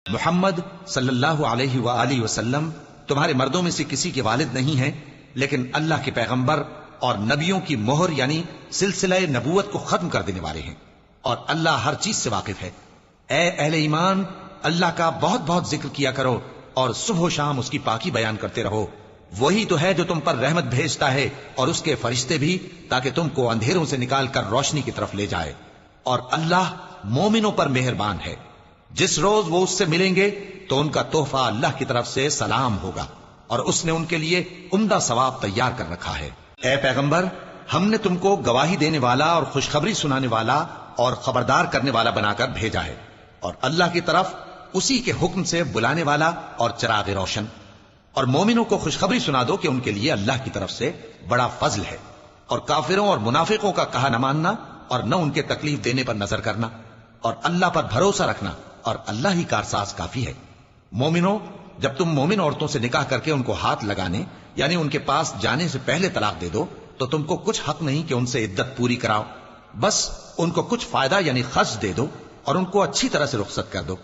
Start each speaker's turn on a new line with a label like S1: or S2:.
S1: محمد صلی اللہ علیہ وآلہ وسلم تمہارے مردوں میں سے کسی کے والد نہیں ہیں، لیکن اللہ کے پیغمبر اور نبیوں کی مہر یعنی سلسلہ نبوت کو ختم کر دینے والے ہیں، اور اللہ ہر چیز سے واقف ہے۔ اے اہل ایمان، اللہ کا بہت بہت ذکر کیا کرو اور صبح و شام اس کی پاکی بیان کرتے رہو۔ وہی تو ہے جو تم پر رحمت بھیجتا ہے اور اس کے فرشتے بھی، تاکہ تم کو اندھیروں سے نکال کر روشنی کی طرف لے جائے، اور اللہ مومنوں پر مہربان ہے۔ جس روز وہ اس سے ملیں گے تو ان کا تحفہ اللہ کی طرف سے سلام ہوگا، اور اس نے ان کے لیے عمدہ ثواب تیار کر رکھا ہے۔ اے پیغمبر، ہم نے تم کو گواہی دینے والا اور خوشخبری سنانے والا اور خبردار کرنے والا بنا کر بھیجا ہے، اور اللہ کی طرف اسی کے حکم سے بلانے والا اور چراغ روشن۔ اور مومنوں کو خوشخبری سنا دو کہ ان کے لیے اللہ کی طرف سے بڑا فضل ہے، اور کافروں اور منافقوں کا کہا نہ ماننا اور نہ ان کے تکلیف دینے پر نظر کرنا، اور اللہ پر بھروسہ رکھنا، اور اللہ ہی کارساز کافی ہے۔ مومنوں، جب تم مومن عورتوں سے نکاح کر کے ان کو ہاتھ لگانے یعنی ان کے پاس جانے سے پہلے طلاق دے دو تو تم کو کچھ حق نہیں کہ ان سے عدت پوری کراؤ، بس ان کو کچھ فائدہ یعنی خرچ دے دو اور ان کو اچھی طرح سے رخصت کر دو۔